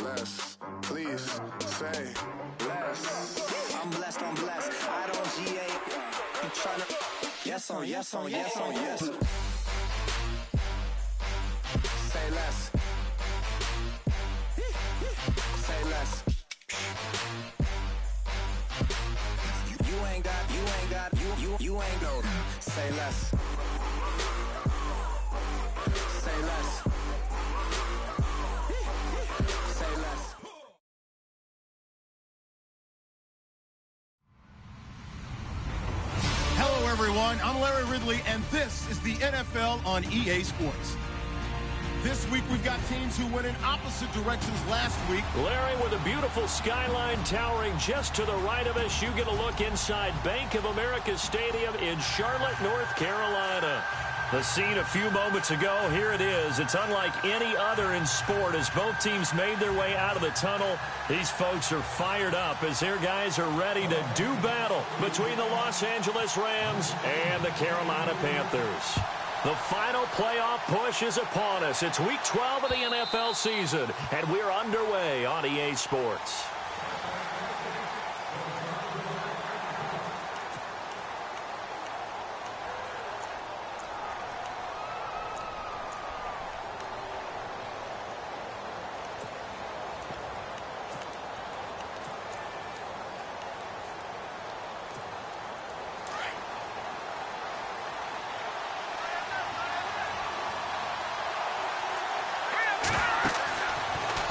less. Please say less. I'm blessed, I don't GA. You tryna yes on yes on yes on yes. Say less. Say less. You ain't go. Say less. Say less. Say less. Hello, everyone. I'm Larry Ridley, and this is the NFL on EA Sports. This week, we've got teams who went in opposite directions last week. Larry, with a beautiful skyline towering just to the right of us, you get a look inside Bank of America Stadium in Charlotte, North Carolina. The scene a few moments ago, here it is. It's unlike any other in sport as both teams made their way out of the tunnel. These folks are fired up as their guys are ready to do battle between the Los Angeles Rams and the Carolina Panthers. The final playoff push is upon us. It's week 12 of the NFL season, and we're underway on EA Sports.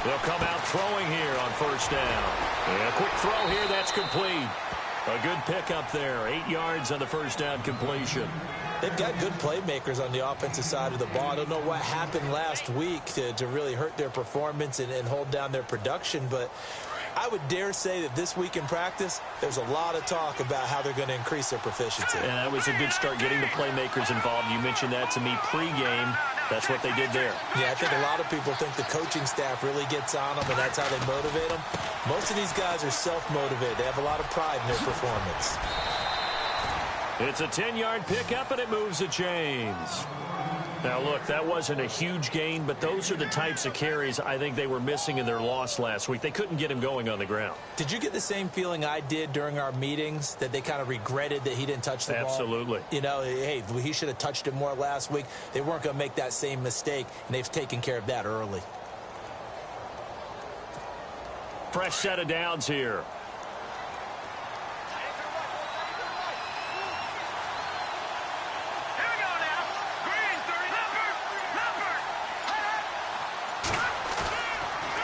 They'll come out throwing here on first down. And a quick throw here, that's complete. A good pickup there. 8 yards on the first down completion. They've got good playmakers on the offensive side of the ball. I don't know what happened last week to really hurt their performance and hold down their production, but I would dare say that this week in practice, there's a lot of talk about how they're going to increase their proficiency. And that was a good start getting the playmakers involved. You mentioned that to me pregame. That's what they did there. Yeah, I think a lot of people think the coaching staff really gets on them, and that's how they motivate them. Most of these guys are self-motivated. They have a lot of pride in their performance. It's a 10-yard pickup, and it moves the chains. Now, look, that wasn't a huge gain, but those are the types of carries I think they were missing in their loss last week. They couldn't get him going on the ground. Did you get the same feeling I did during our meetings, that they kind of regretted that he didn't touch the ball? Absolutely. You know, hey, he should have touched it more last week. They weren't going to make that same mistake, and they've taken care of that early. Fresh set of downs here.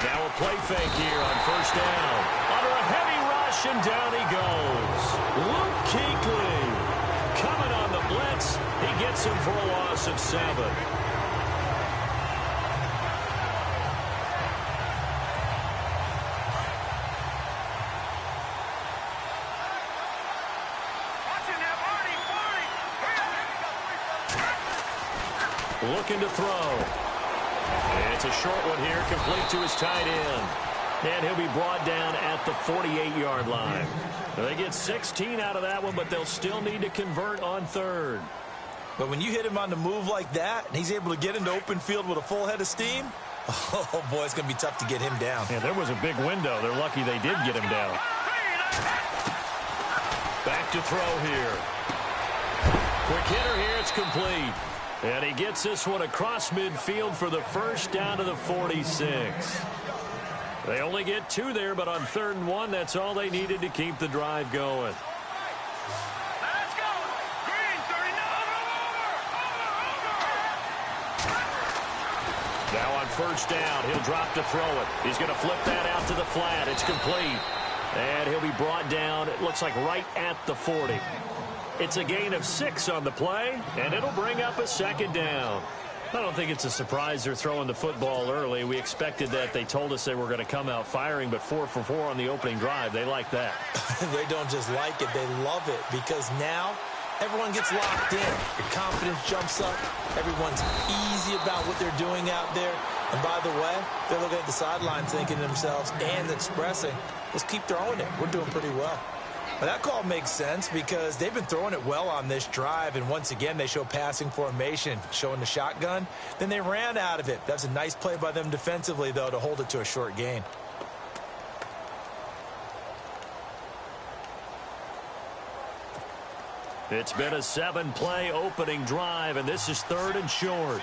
Now a play fake here on first down. Under a heavy rush, and down he goes. Luke Kuechly coming on the blitz. He gets him for a loss of 7. Looking to throw. It's a short one here, complete to his tight end. And he'll be brought down at the 48-yard line. They get 16 out of that one, but they'll still need to convert on third. But when you hit him on the move like that, and he's able to get into open field with a full head of steam, oh, boy, it's going to be tough to get him down. Yeah, there was a big window. They're lucky they did get him down. Back to throw here. Quick hitter here, it's complete. And he gets this one across midfield for the first down to the 46. They only get 2 there, but on 3rd and 1, that's all they needed to keep the drive going. Let's go! Green, 39! Now on first down, he'll drop to throw it. He's going to flip that out to the flat. It's complete. And he'll be brought down, it looks like right at the 40. It's a gain of 6 on the play, and it'll bring up a 2nd down. I don't think it's a surprise they're throwing the football early. We expected that. They told us they were going to come out firing, but 4 for 4 on the opening drive. They like that. They don't just like it, they love it, because now everyone gets locked in. Your confidence jumps up. Everyone's easy about what they're doing out there. And by the way, they're looking at the sideline thinking to themselves and expressing, let's keep throwing it. We're doing pretty well. But that call makes sense because they've been throwing it well on this drive, and once again they show passing formation, showing the shotgun. Then they ran out of it. That's a nice play by them defensively, though, to hold it to a short gain. It's been a 7-play opening drive, and this is 3rd and short.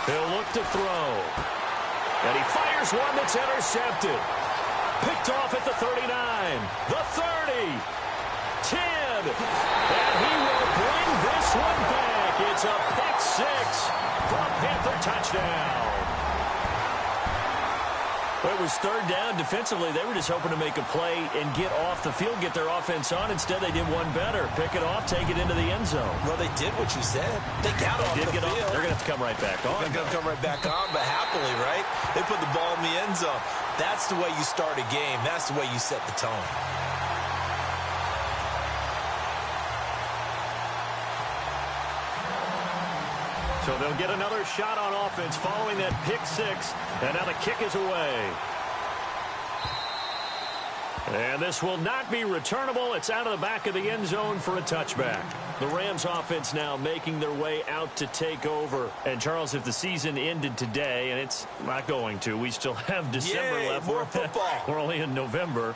He'll look to throw. And he fires one that's intercepted. Picked off at the 39, the 30, 10. And he will bring this one back. It's a pick 6 for a Panther touchdown. It was 3rd down. Defensively, they were just hoping to make a play and get off the field, get their offense on. Instead, they did one better. Pick it off, take it into the end zone. Well, they did what you said. They got off the field. They're going to have to come right back on. They're going to come right back on, but happily, right? They put the ball in the end zone. That's the way you start a game. That's the way you set the tone. So they'll get another shot on offense following that pick 6. And now the kick is away. And this will not be returnable. It's out of the back of the end zone for a touchback. The Rams offense now making their way out to take over. And, Charles, if the season ended today, and it's not going to, we still have December left. More football. We're only in November.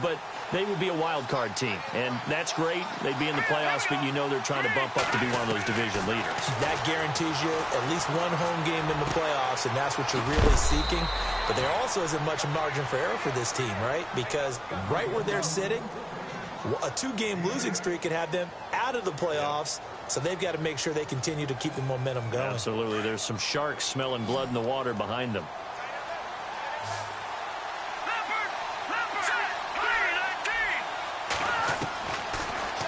But they would be a wild card team. And that's great. They'd be in the playoffs, but you know they're trying to bump up to be one of those division leaders. That guarantees you at least one home game in the playoffs, and that's what you're really seeking. But there also isn't much margin for error for this team, right? Because right where they're sitting, a 2-game losing streak could have them out of the playoffs, so they've got to make sure they continue to keep the momentum going. Absolutely. There's some sharks smelling blood in the water behind them.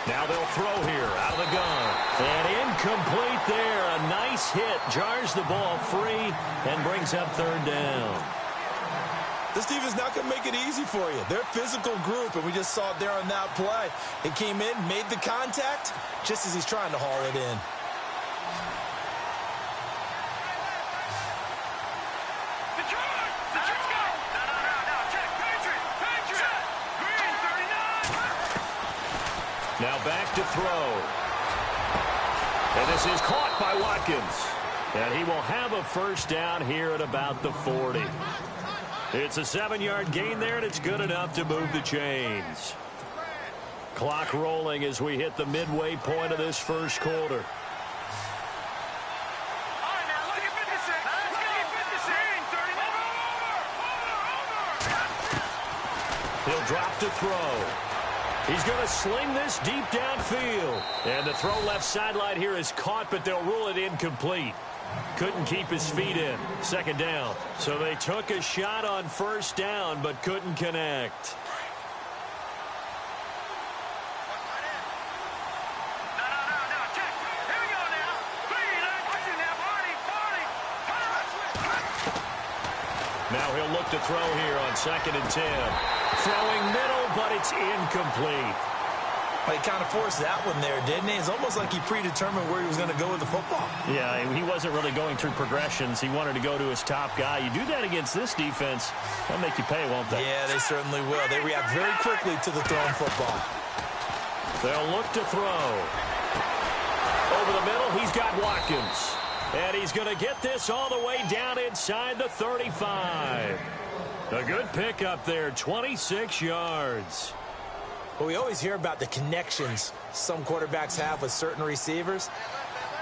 Now they'll throw here out of the gun. And incomplete there. A nice hit. Jars the ball free and brings up 3rd down. This defense not going to make it easy for you. They're a physical group, and we just saw it there on that play. It came in, made the contact, just as he's trying to haul it in. Now back to throw. And this is caught by Watkins. And he will have a 1st down here at about the 40. It's a 7-yard gain there, and it's good enough to move the chains. Clock rolling as we hit the midway point of this 1st quarter. He'll drop to throw. He's going to sling this deep downfield. And the throw left sideline here is caught, but they'll rule it incomplete. Couldn't keep his feet in. 2nd down. So they took a shot on 1st down, but couldn't connect. Now he'll look to throw here on 2nd and 10. Throwing middle, but it's incomplete. Well, he kind of forced that one there, didn't he? It's almost like he predetermined where he was going to go with the football. Yeah, he wasn't really going through progressions. He wanted to go to his top guy. You do that against this defense, they'll make you pay, won't they? Yeah, they certainly will. They react very quickly to the thrown football. They'll look to throw. Over the middle, he's got Watkins. And he's going to get this all the way down inside the 35. A good pickup there, 26 yards. But we always hear about the connections some quarterbacks have with certain receivers.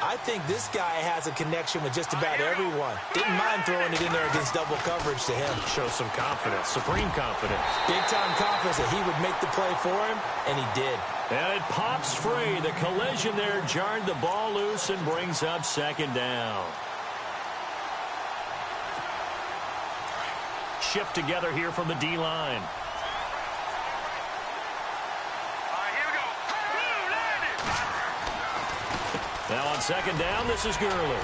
I think this guy has a connection with just about everyone. Didn't mind throwing it in there against double coverage to him. Shows some confidence, supreme confidence. Big-time confidence that he would make the play for him, and he did. And it pops free. The collision there jarred the ball loose and brings up 2nd down. Shift together here from the D-line. Now on 2nd down, this is Gurley.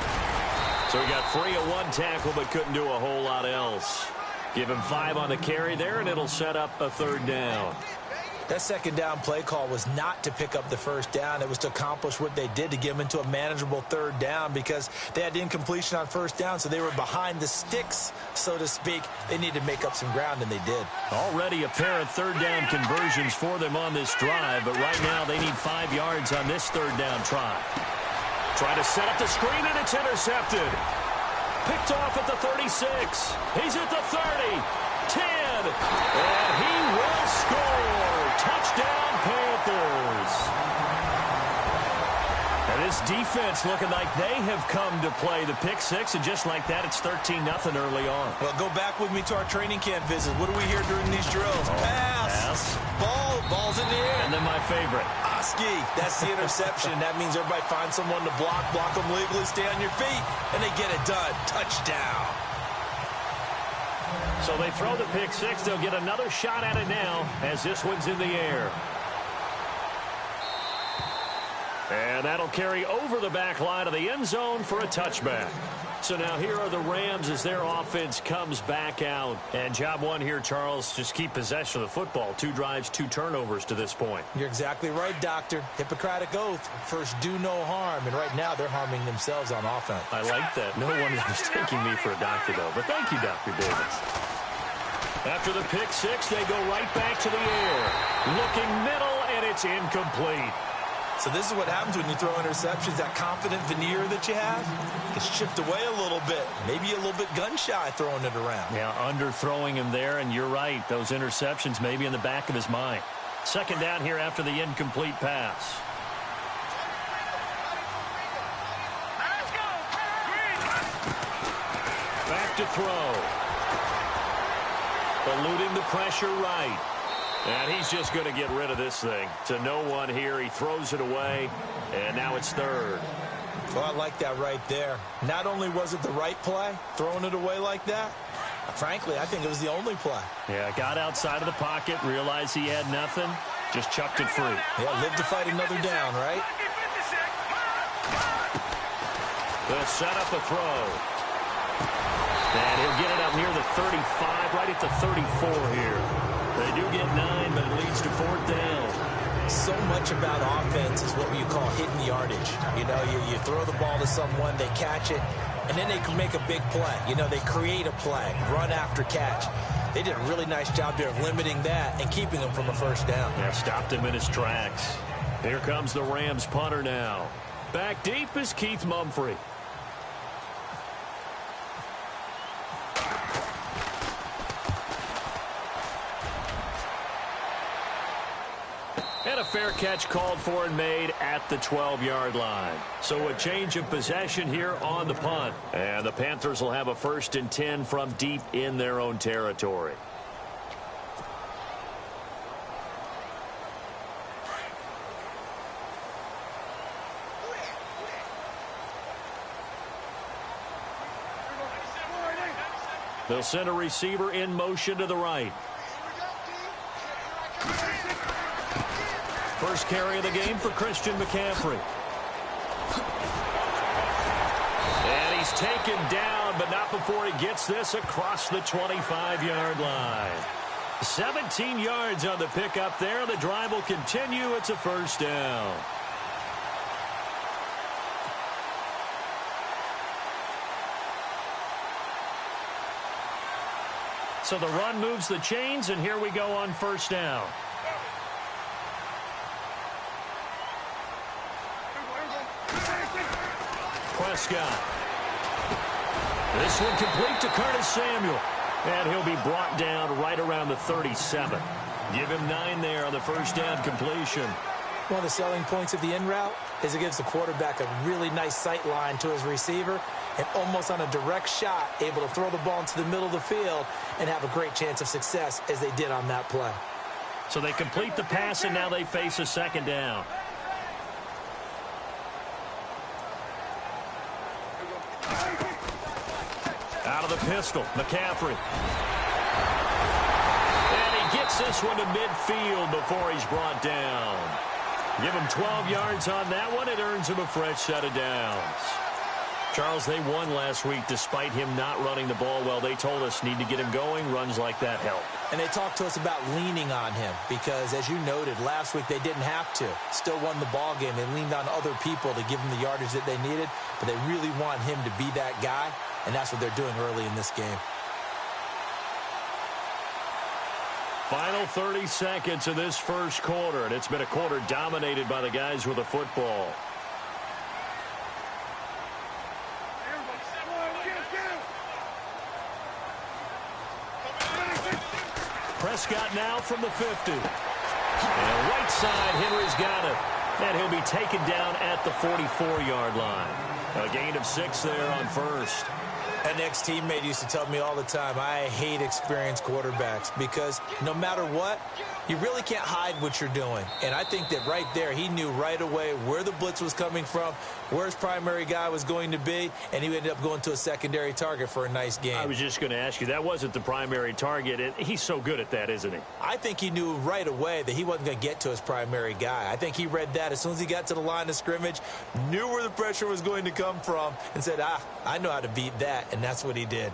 So he got free of 1 tackle, but couldn't do a whole lot else. Give him 5 on the carry there, and it'll set up a 3rd down. That 2nd down play call was not to pick up the 1st down. It was to accomplish what they did, to get them into a manageable 3rd down, because they had incompletion on 1st down, so they were behind the sticks, so to speak. They needed to make up some ground, and they did. Already a pair of 3rd down conversions for them on this drive, but right now they need 5 yards on this 3rd down try. Try to set up the screen, and it's intercepted. Picked off at the 36. He's at the 30. And he will score. Touchdown, Panthers. And this defense looking like they have come to play the pick six, and just like that, it's 13-0 early on. Well, go back with me to our training camp visit. What do we hear during these drills? Pass. Ball's in the air. And then my favorite. Oski, that's the interception. That means everybody finds someone to block them legally, stay on your feet, and they get it done. Touchdown. So they throw the pick six. They'll get another shot at it now as this one's in the air. And that'll carry over the back line of the end zone for a touchback. So now here are the Rams as their offense comes back out. And job one here, Charles, just keep possession of the football. 2 drives, 2 turnovers to this point. You're exactly right, Doctor. Hippocratic oath. First, do no harm. And right now, they're harming themselves on offense. I like that. No one is mistaking me for a doctor, though. But thank you, Dr. Davis. After the pick six, they go right back to the air. Looking middle, and it's incomplete. So this is what happens when you throw interceptions. That confident veneer that you have gets chipped away a little bit. Maybe a little bit gun-shy throwing it around. Yeah, underthrowing him there, and you're right. Those interceptions may be in the back of his mind. Second down here after the incomplete pass. Let's go. Back to throw. Eluding the pressure right. And he's just going to get rid of this thing. To no one here. He throws it away, and now it's third. Well, I like that right there. Not only was it the right play, throwing it away like that, frankly, I think it was the only play. Yeah, got outside of the pocket, realized he had nothing, just chucked it free. Yeah, live to fight another down, right? They'll set up a throw. And he'll get it up near the 35, right at the 34 here. They do get 9, but it leads to 4th down. So much about offense is what you call hitting the yardage. You know, you throw the ball to someone, they catch it, and then they can make a big play. You know, they create a play, run after catch. They did a really nice job there of limiting that and keeping him from a first down. Yeah, stopped him in his tracks. Here comes the Rams punter now. Back deep is Keith Mumphrey. And a fair catch called for and made at the 12-yard line. So a change of possession here on the punt. And the Panthers will have a 1st and 10 from deep in their own territory. They'll send a receiver in motion to the right. First carry of the game for Christian McCaffrey. And he's taken down, but not before he gets this across the 25-yard line. 17 yards on the pickup there. The drive will continue. It's a 1st down. So the run moves the chains, and here we go on 1st down. Prescott. This one complete to Curtis Samuel. And he'll be brought down right around the 37. Give him 9 there on the 1st down completion. One of the selling points of the in route is it gives the quarterback a really nice sight line to his receiver and almost on a direct shot able to throw the ball into the middle of the field and have a great chance of success as they did on that play. So they complete the pass, and now they face a 2nd down. Out of the pistol, McCaffrey. And he gets this one to midfield before he's brought down. Give him 12 yards on that one. It earns him a fresh set of downs. Charles, they won last week despite him not running the ball well. They told us need to get him going. Runs like that help. And they talked to us about leaning on him because, as you noted, last week they didn't have to. Still won the ball game. They leaned on other people to give them the yardage that they needed, but they really want him to be that guy, and that's what they're doing early in this game. Final 30 seconds of this 1st quarter, and it's been a quarter dominated by the guys with the football. Prescott now from the 50. And right side, Henry's got it. And he'll be taken down at the 44-yard line. A gain of 6 there on first. An ex-teammate used to tell me all the time, I hate experienced quarterbacks because no matter what, you really can't hide what you're doing. And I think that right there, he knew right away where the blitz was coming from, where his primary guy was going to be, and he ended up going to a secondary target for a nice game. I was just going to ask you, that wasn't the primary target, and he's so good at that, isn't he? I think he knew right away that he wasn't going to get to his primary guy. I think he read that as soon as he got to the line of scrimmage, knew where the pressure was going to come from, and said, I know how to beat that. And that's what he did.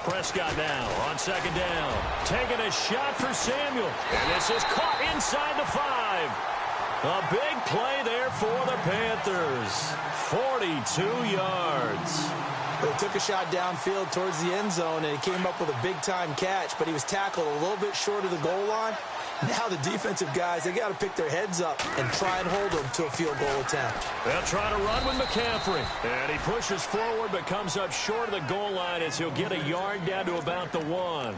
Prescott now on second down. Taking a shot for Samuel. And this is caught inside the 5. A big play there for the Panthers. 42 yards. They took a shot downfield towards the end zone, and he came up with a big-time catch, but he was tackled a little bit short of the goal line. Now the defensive guys, they got to pick their heads up and try and hold them to a field goal attempt. They'll try to run with McCaffrey. And he pushes forward but comes up short of the goal line as he'll get a yard down to about the 1.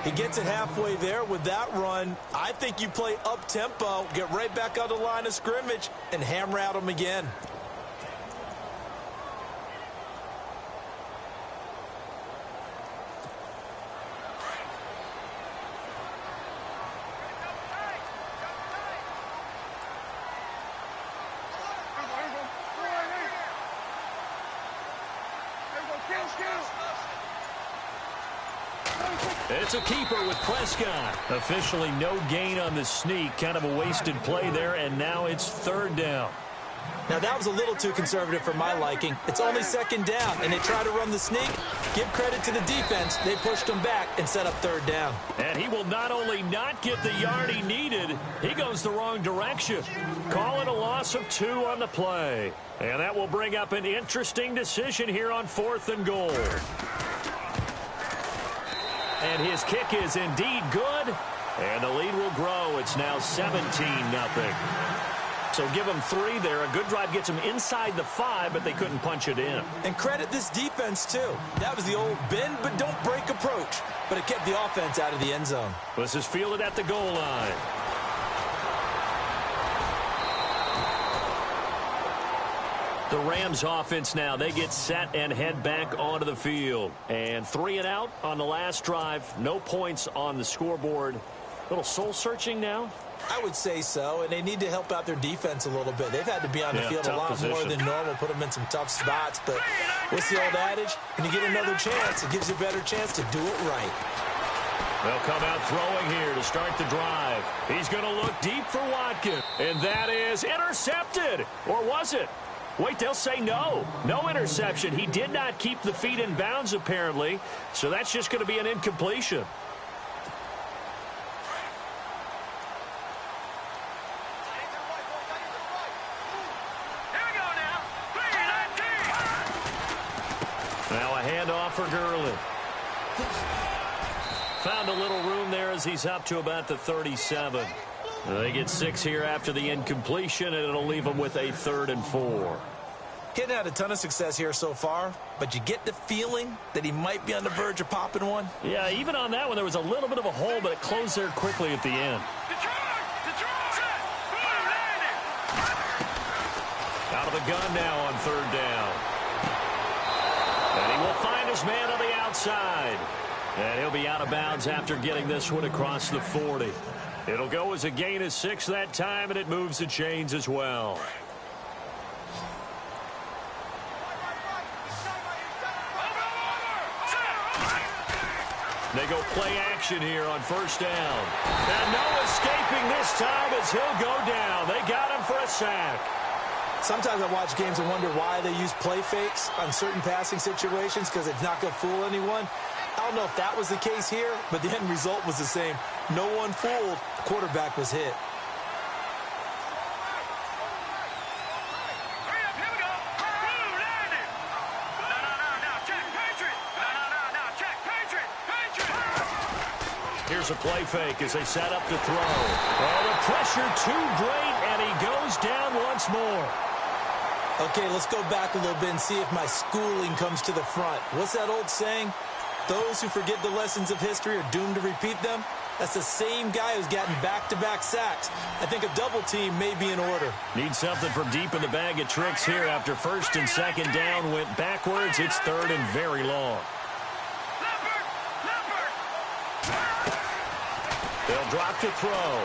He gets it halfway there with that run. I think you play up-tempo, get right back on the line of scrimmage, and hammer at him again. It's a keeper with Prescott. Officially no gain on the sneak. Kind of a wasted play there, and now it's third down. Now, that was a little too conservative for my liking. It's only second down, and they try to run the sneak. Give credit to the defense. They pushed him back and set up third down. And he will not only not get the yard he needed, he goes the wrong direction. Call it a loss of 2 on the play. And that will bring up an interesting decision here on 4th and goal. And his kick is indeed good. And the lead will grow. It's now 17-0. So give them 3 there. A good drive gets them inside the 5, but they couldn't punch it in. And credit this defense, too. That was the old bend but don't break approach. But it kept the offense out of the end zone. This is fielded at the goal line. The Rams offense now, they get set and head back onto the field. And 3 and out on the last drive. No points on the scoreboard. A little soul-searching now? I would say so, and they need to help out their defense a little bit. They've had to be on the field a lot more than normal, put them in some tough spots. But what's the old adage? When you get another chance, it gives you a better chance to do it right. They'll come out throwing here to start the drive. He's going to look deep for Watkins. And that is intercepted. Or was it? Wait, they'll say no. No interception. He did not keep the feet in bounds, apparently. So that's just going to be an incompletion. Now a handoff for Gurley. Found a little room there as he's up to about the 37. They get 6 here after the incompletion, and it'll leave them with a 3rd and 4. He hadn't had a ton of success here so far, but you get the feeling that he might be on the verge of popping one. Yeah, even on that one, there was a little bit of a hole, but it closed there quickly at the end. Out of the gun now on 3rd down. And he will find his man on the outside. And he'll be out of bounds after getting this one across the 40. It'll go as a gain of 6 that time, and it moves the chains as well. They go play action here on 1st down. And no escaping this time as he'll go down. They got him for a sack. Sometimes I watch games and wonder why they use play fakes on certain passing situations because it's not going to fool anyone. I don't know if that was the case here, but the end result was the same. No one fooled. The quarterback was hit. Here's a play fake as they set up to throw. Oh, the pressure too great, and he goes down once more. Okay, let's go back a little bit and see if my schooling comes to the front. What's that old saying? Those who forget the lessons of history are doomed to repeat them. That's the same guy who's gotten back-to-back sacks. I think a double team may be in order. Need something from deep in the bag of tricks here after first and second down went backwards. It's third and very long. They'll drop to throw.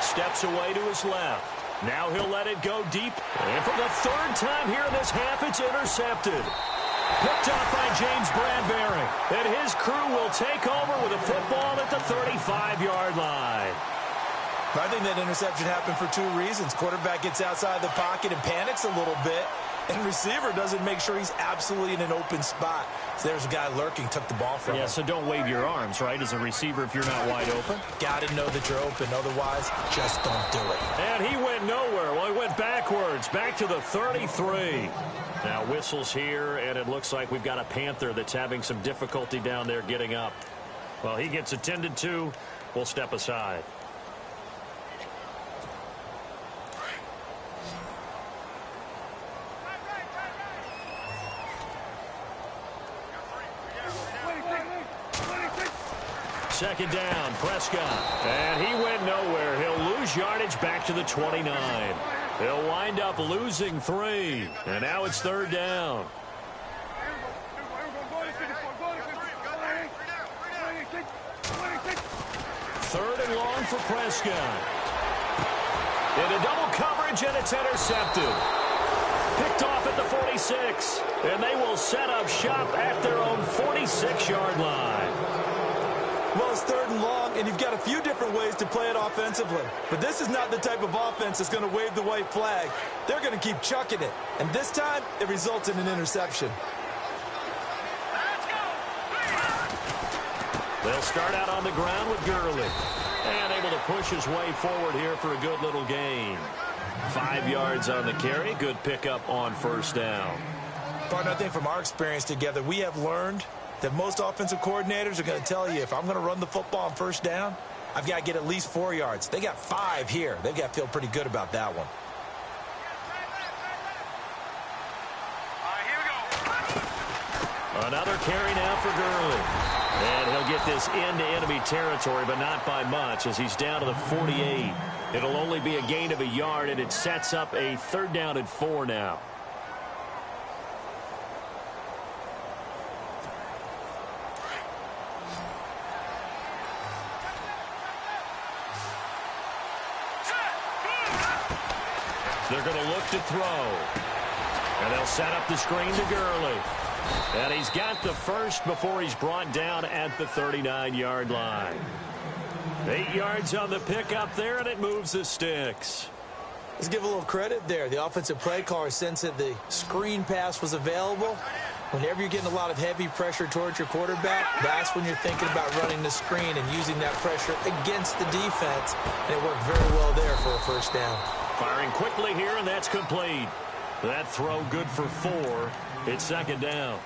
Steps away to his left. Now he'll let it go deep. And for the third time here in this half, it's intercepted. Picked up by James Bradbury. And his crew will take over with a football at the 35-yard line. I think that interception happened for two reasons. Quarterback gets outside the pocket and panics a little bit. And receiver doesn't make sure he's absolutely in an open spot. So there's a guy lurking, took the ball from him. Yeah, so don't wave your arms, right, as a receiver if you're not wide open. Got to know that you're open. Otherwise, just don't do it. And he went nowhere. Well, he went backwards, back to the 33. Now whistles here, and it looks like we've got a Panther that's having some difficulty down there getting up. Well, he gets attended to. We'll step aside. Second down, Prescott. And he went nowhere. He'll lose yardage back to the 29. He'll wind up losing 3. And now it's third down. Third and long for Prescott. Into double coverage, and it's intercepted. Picked off at the 46. And they will set up shop at their own 46-yard line. Well, it's third and long, and you've got a few different ways to play it offensively. But this is not the type of offense that's going to wave the white flag. They're going to keep chucking it. And this time, it results in an interception. They'll start out on the ground with Gurley. And able to push his way forward here for a good little gain. 5 yards on the carry. Good pickup on first down. Partner, I think from our experience together, we have learned that most offensive coordinators are going to tell you, if I'm going to run the football on first down, I've got to get at least 4 yards. They got 5 here. They've got to feel pretty good about that one. Another carry now for Gurley. And he'll get this into enemy territory, but not by much, as he's down to the 48. It'll only be a gain of a yard, and it sets up a third down and 4 now. They're going to look to throw. And they'll set up the screen to Gurley. And he's got the first before he's brought down at the 39-yard line. 8 yards on the pickup there, and it moves the sticks. Let's give a little credit there. The offensive play caller sensed that the screen pass was available. Whenever you're getting a lot of heavy pressure towards your quarterback, that's when you're thinking about running the screen and using that pressure against the defense. And it worked very well there for a first down. Firing quickly here, and that's complete. That throw good for 4. It's second down.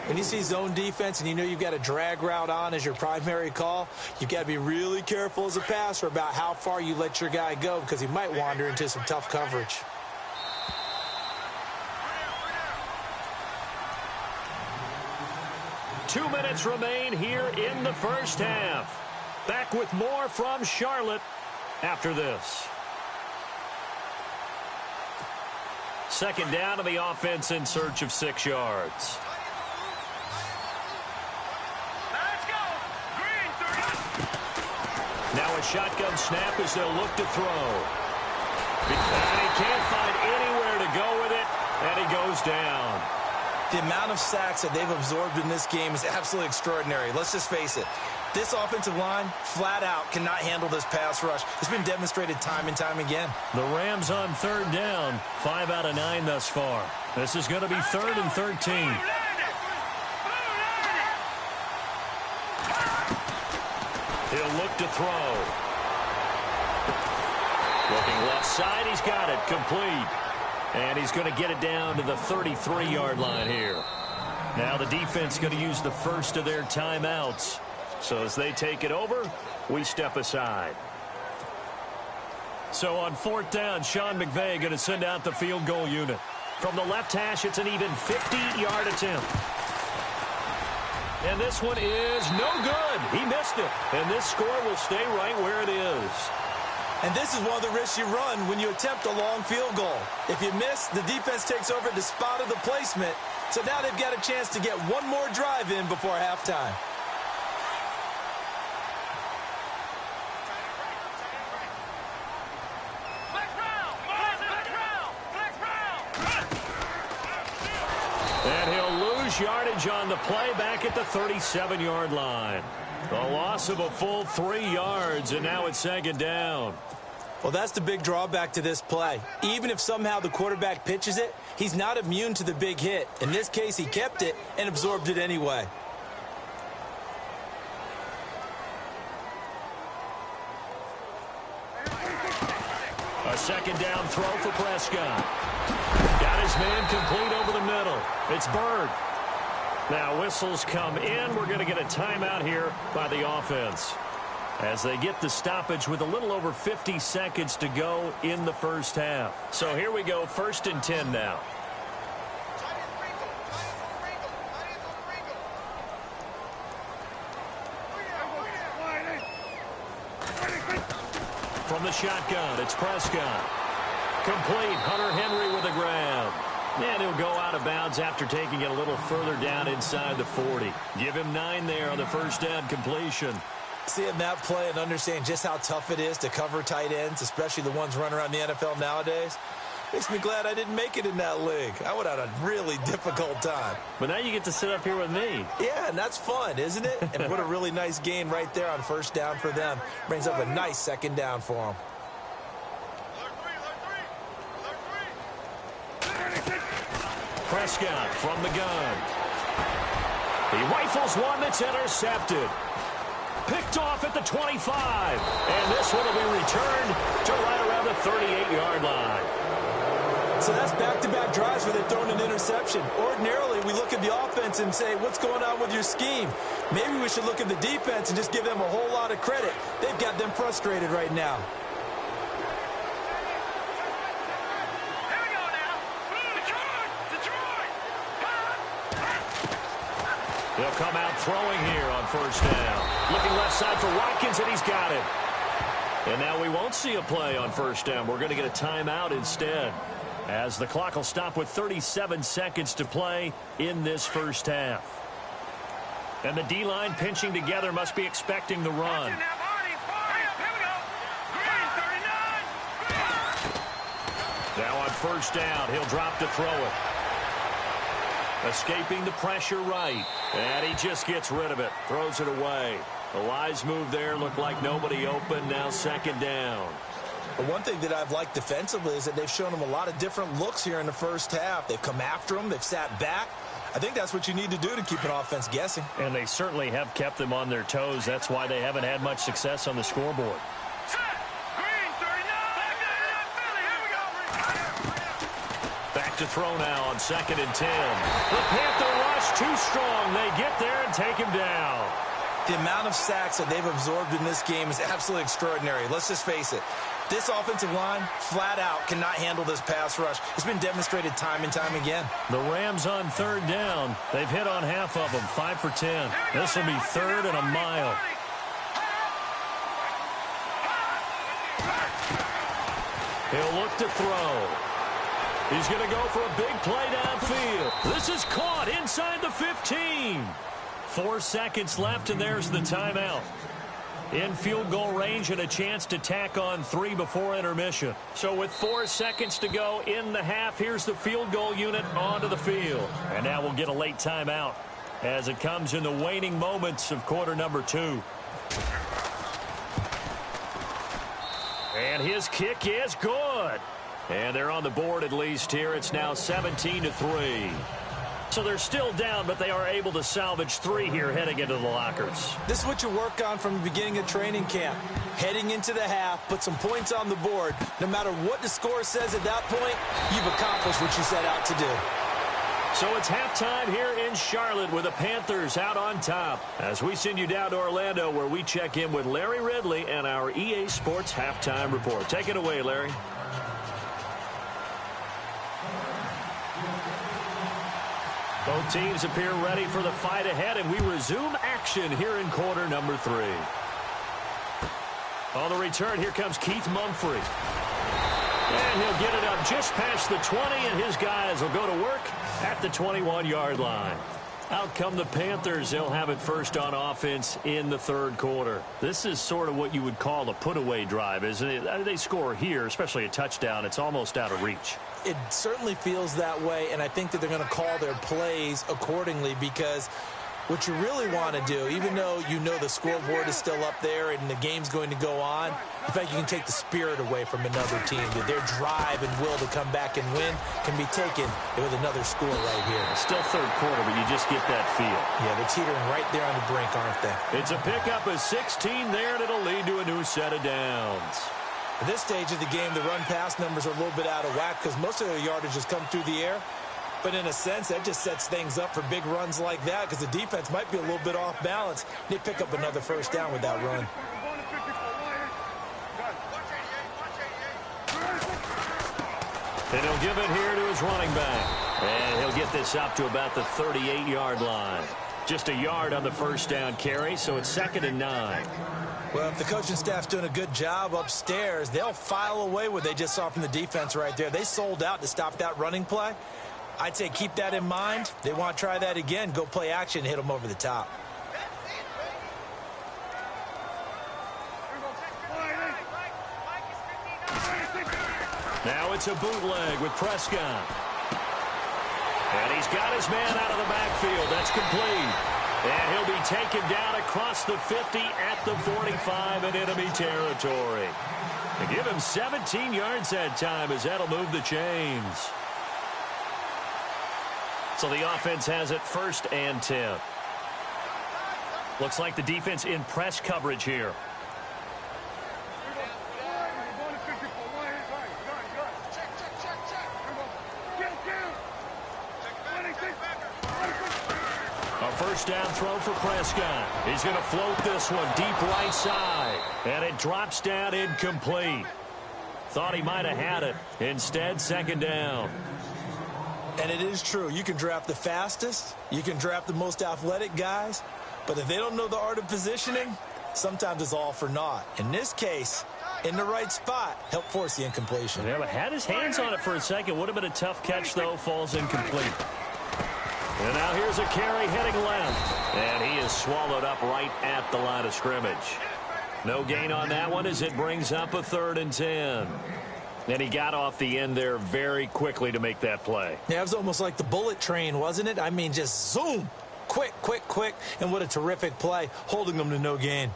When you see zone defense and you know you've got a drag route on as your primary call, you've got to be really careful as a passer about how far you let your guy go, because he might wander into some tough coverage. Two minutes remain here in the first half. Back with more from Charlotte after this. Second down to the offense in search of 6 yards. Let's go. Green 3. Now a shotgun snap as they'll look to throw. And he can't find anywhere to go with it, and he goes down. The amount of sacks that they've absorbed in this game is absolutely extraordinary. Let's just face it. This offensive line, flat out, cannot handle this pass rush. It's been demonstrated time and time again. The Rams on third down, 5 out of 9 thus far. This is going to be 3rd and 13. He'll look to throw. Looking left side, he's got it, complete. And he's going to get it down to the 33-yard line here. Now the defense going to use the first of their timeouts. So as they take it over, we step aside. So on 4th down, Sean McVay going to send out the field goal unit. From the left hash, it's an even 50-yard attempt. And this one is no good. He missed it. And this score will stay right where it is. And this is one of the risks you run when you attempt a long field goal. If you miss, the defense takes over the spot of the placement. So now they've got a chance to get one more drive in before halftime. And he'll lose yardage on the play back at the 37-yard line. A loss of a full 3 yards, and now it's 2nd down. Well, that's the big drawback to this play. Even if somehow the quarterback pitches it, he's not immune to the big hit. In this case, he kept it and absorbed it anyway. A 2nd down throw for Prescott. Got his man complete over the middle. It's Bird. Now whistles come in. We're going to get a timeout here by the offense as they get the stoppage with a little over 50 seconds to go in the first half. So here we go, 1st and 10 now. From the shotgun, it's Prescott. Complete. Hunter Henry with a grab. And he'll go out of bounds after taking it a little further down inside the 40. Give him 9 there on the first down completion. Seeing that play and understand just how tough it is to cover tight ends, especially the ones running around the NFL nowadays, makes me glad I didn't make it in that league. I would have had a really difficult time. But now you get to sit up here with me. Yeah, and that's fun, isn't it? And what a really nice gain right there on 1st down for them. Brings up a nice 2nd down for them. Prescott from the gun. He rifles one that's intercepted. Picked off at the 25. And this one will be returned to right around the 38-yard line. So that's back-to-back drives where they've thrown an interception. Ordinarily, we look at the offense and say, what's going on with your scheme? Maybe we should look at the defense and just give them a whole lot of credit. They've got them frustrated right now. He'll come out throwing here on 1st down. Looking left side for Watkins, and he's got it. And now we won't see a play on 1st down. We're going to get a timeout instead, as the clock will stop with 37 seconds to play in this first half. And the D-line pinching together must be expecting the run. Now on 1st down, he'll drop to throw it. Escaping the pressure right. And he just gets rid of it. Throws it away. The wise move there. Looked like nobody open. Now 2nd down. But one thing that I've liked defensively is that they've shown them a lot of different looks here in the first half. They've come after them. They've sat back. I think that's what you need to do to keep an offense guessing. And they certainly have kept them on their toes. That's why they haven't had much success on the scoreboard. Back to throw now on 2nd and 10. The Panther rush too strong. They get there and take him down. The amount of sacks that they've absorbed in this game is absolutely extraordinary. Let's just face it. This offensive line, flat out, cannot handle this pass rush. It's been demonstrated time and time again. The Rams on 3rd down. They've hit on half of them, 5 for 10. This will be 3rd and a mile. He'll look to throw. He's going to go for a big play downfield. This is caught inside the 15. 4 seconds left, and there's the timeout. In field goal range and a chance to tack on 3 before intermission. So with 4 seconds to go in the half, here's the field goal unit onto the field. And now we'll get a late timeout as it comes in the waning moments of quarter number 2. And his kick is good. And they're on the board at least here. It's now 17-3. So they're still down, but they are able to salvage 3 here heading into the lockers. This is what you work on from the beginning of training camp. Heading into the half, put some points on the board. No matter what the score says at that point, you've accomplished what you set out to do. So it's halftime here in Charlotte with the Panthers out on top. As we send you down to Orlando where we check in with Larry Ridley and our EA Sports Halftime Report. Take it away, Larry. Both teams appear ready for the fight ahead, and we resume action here in quarter number 3. On the return, here comes Keith Mumphrey. And he'll get it up just past the 20, and his guys will go to work at the 21-yard line. Out come the Panthers. They'll have it first on offense in the third quarter. This is sort of what you would call a put-away drive, isn't it? They score here, especially a touchdown. It's almost out of reach. It certainly feels that way, and I think that they're going to call their plays accordingly because what you really want to do, even though you know the scoreboard is still up there and the game's going to go on, in fact, you can take the spirit away from another team. Their drive and will to come back and win can be taken with another score right here. Still third quarter, but you just get that feel. Yeah, they're teetering right there on the brink, aren't they? It's a pickup of 16 there, and it'll lead to a new set of downs. At this stage of the game, the run-pass numbers are a little bit out of whack because most of their yardage has come through the air. But in a sense, that just sets things up for big runs like that because the defense might be a little bit off balance. They pick up another first down with that run. And he'll give it here to his running back. And he'll get this up to about the 38-yard line. Just a yard on the first down carry, so it's 2nd and 9. Well, if the coaching staff's doing a good job upstairs, they'll file away what they just saw from the defense right there. They sold out to stop that running play. I'd say keep that in mind. They want to try that again. Go play action and hit them over the top. Now it's a bootleg with Prescott. And he's got his man out of the backfield. That's complete. And he'll be taken down across the 50 at the 45 in enemy territory. They give him 17 yards that time as that'll move the chains. So the offense has it 1st and 10. Looks like the defense in press coverage here. A first down throw for Prescott. He's going to float this one deep right side. And it drops down incomplete. Thought he might have had it. Instead, 2nd down. And it is true. You can draft the fastest. You can draft the most athletic guys. But if they don't know the art of positioning, sometimes it's all for naught. In this case, in the right spot, help force the incompletion. Yeah, but had his hands on it for a second. Would have been a tough catch, though. Falls incomplete. And now here's a carry heading left. And he is swallowed up right at the line of scrimmage. No gain on that one as it brings up a 3rd and 10. And he got off the end there very quickly to make that play. Yeah, it was almost like the bullet train, wasn't it? I mean, just zoom. Quick, quick, quick. And what a terrific play, holding them to no gain.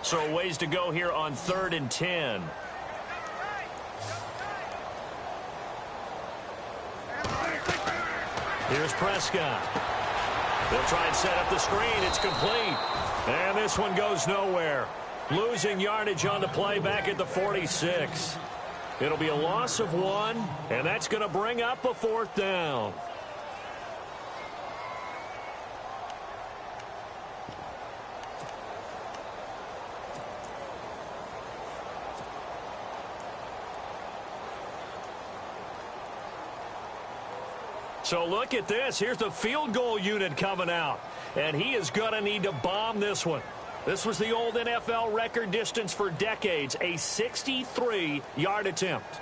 So ways to go here on 3rd and 10. Here's Prescott. They'll try and set up the screen. It's complete. And this one goes nowhere. Losing yardage on the play back at the 46. It'll be a loss of 1, and that's going to bring up a 4th down. So look at this. Here's the field goal unit coming out. And he is going to need to bomb this one. This was the old NFL record distance for decades, a 63-yard attempt.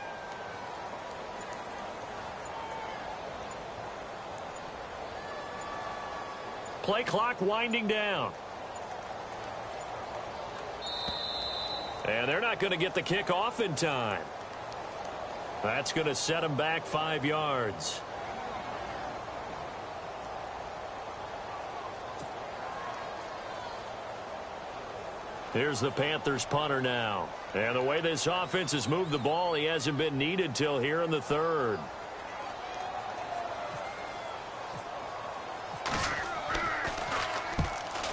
Play clock winding down. And they're not going to get the kick off in time. That's going to set them back 5 yards. Here's the Panthers punter now. And the way this offense has moved the ball, he hasn't been needed till here in the 3rd.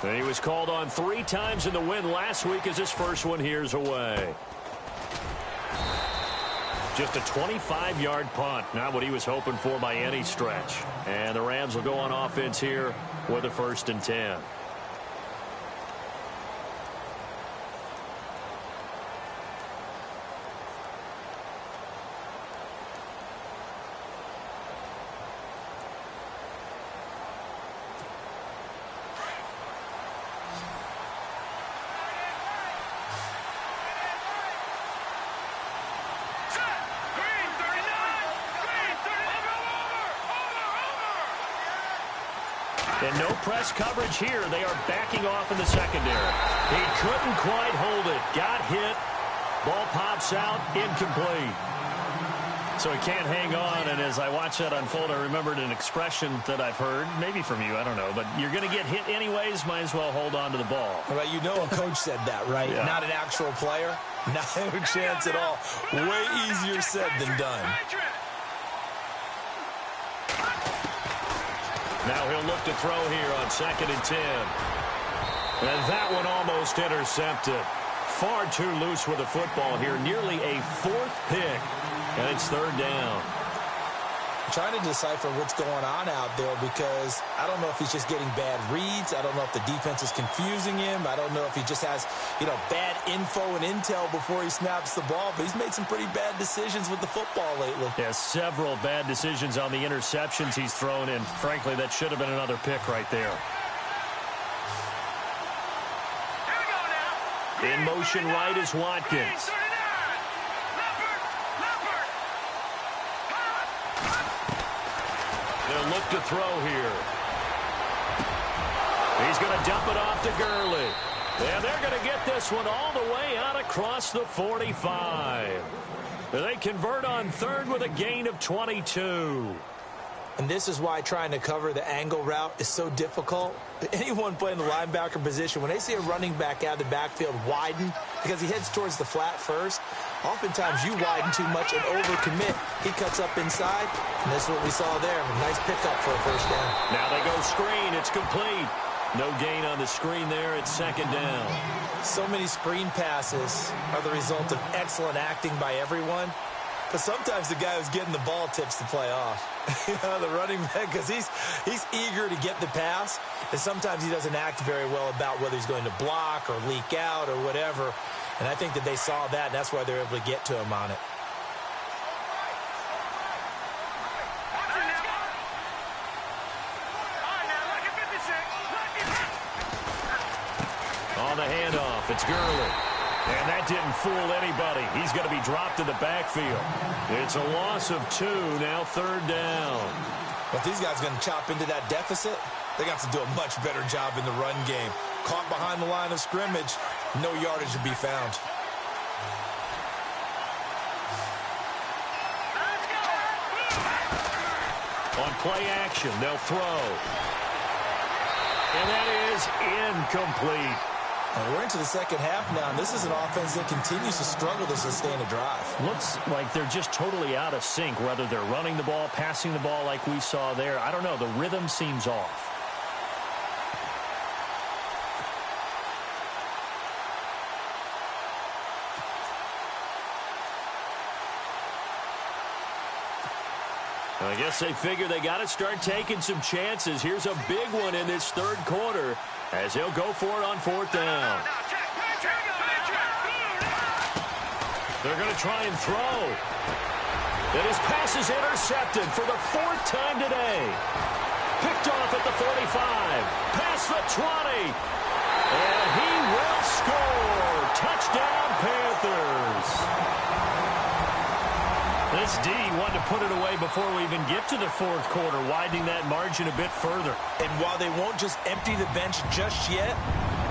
And he was called on 3 times in the win last week as his first one here's away. Just a 25-yard punt. Not what he was hoping for by any stretch. And the Rams will go on offense here with a 1st and 10. And no press coverage here. They are backing off in the secondary. He couldn't quite hold it. Got hit. Ball pops out. Incomplete. So he can't hang on. And as I watch that unfold, I remembered an expression that I've heard, maybe from you, I don't know. But you're going to get hit anyways. Might as well hold on to the ball. Well, you know a coach said that, right? Yeah. Not an actual player. Not a chance at all. Way easier said than done. Now he'll look to throw here on 2nd and 10. And that one almost intercepted. Far too loose with the football here. Nearly a 4th pick. And it's 3rd down. I'm trying to decipher what's going on out there because I don't know if he's just getting bad reads. I don't know if the defense is confusing him. I don't know if he just has, bad info and intel before he snaps the ball. But he's made some pretty bad decisions with the football lately. Yeah, several bad decisions on the interceptions he's thrown in. Frankly, that should have been another pick right there. In motion right is Watkins. They'll look to throw here. He's going to dump it off to Gurley. And they're going to get this one all the way out across the 45. They convert on 3rd with a gain of 22. And this is why trying to cover the angle route is so difficult. Anyone playing the linebacker position, when they see a running back out of the backfield widen because he heads towards the flat first, oftentimes you widen too much and overcommit. He cuts up inside, and this is what we saw there. A nice pickup for a 1st down. Now they go screen. It's complete. No gain on the screen there. It's 2nd down. So many screen passes are the result of excellent acting by everyone. But sometimes the guy who's getting the ball tips the play off. The running back, because he's eager to get the pass, and sometimes he doesn't act very well about whether he's going to block or leak out or whatever. And I think that they saw that, and that's why they're able to get to him on it. On the handoff, it's Gurley. And that didn't fool anybody. He's going to be dropped in the backfield. It's a loss of 2, now 3rd down. But these guys are going to chop into that deficit. They got to do a much better job in the run game. Caught behind the line of scrimmage, no yardage to be found. On play action, they'll throw. And that is incomplete. And we're into the 2nd half now, and this is an offense that continues to struggle to sustain a drive. Looks like they're just totally out of sync, whether they're running the ball, passing the ball like we saw there. I don't know. The rhythm seems off. I guess they figure they got to start taking some chances. Here's a big one in this 3rd quarter as he'll go for it on 4th down. They're going to try and throw. And his pass is intercepted for the 4th time today. Picked off at the 45. Past the 20. And he will score. Touchdown, Panthers. This D wanted to put it away before we even get to the 4th quarter, widening that margin a bit further. And while they won't just empty the bench just yet,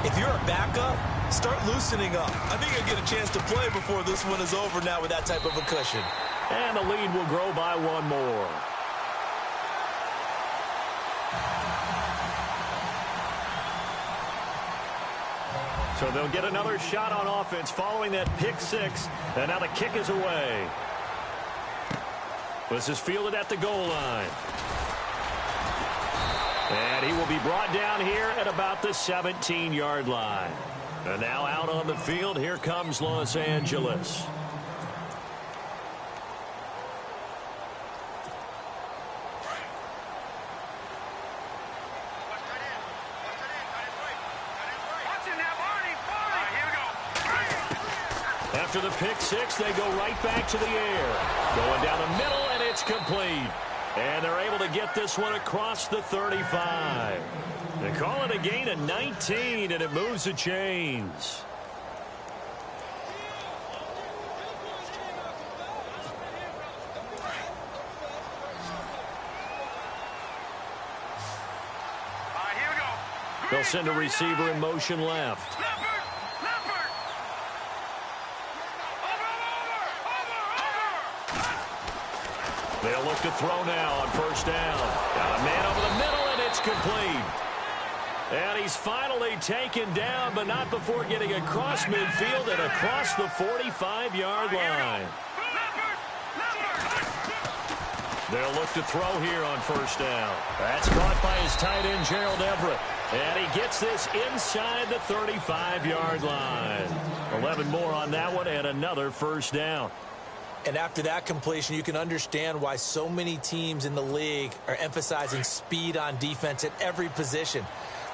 if you're a backup, start loosening up. I think you'll get a chance to play before this one is over now with that type of a cushion. And the lead will grow by 1 more. So they'll get another shot on offense following that pick 6. And now the kick is away. This is fielded at the goal line. And he will be brought down here at about the 17-yard line. And now out on the field, here comes Los Angeles. After the pick six, they go right back to the air. Going down the middle, and it's complete. And they're able to get this one across the 35. They call it a gain of 19, and it moves the chains. Here we go. They'll send a receiver in motion left. Leopard! Leopard! Over! They'll look to throw now on first down. Got a man over the middle, and it's complete. And he's finally taken down, but not before getting across midfield and across the 45-yard line. They'll look to throw here on first down. That's caught by his tight end, Gerald Everett. And he gets this inside the 35-yard line. 11 more on that one and another first down. And after that completion, you can understand why so many teams in the league are emphasizing speed on defense at every position.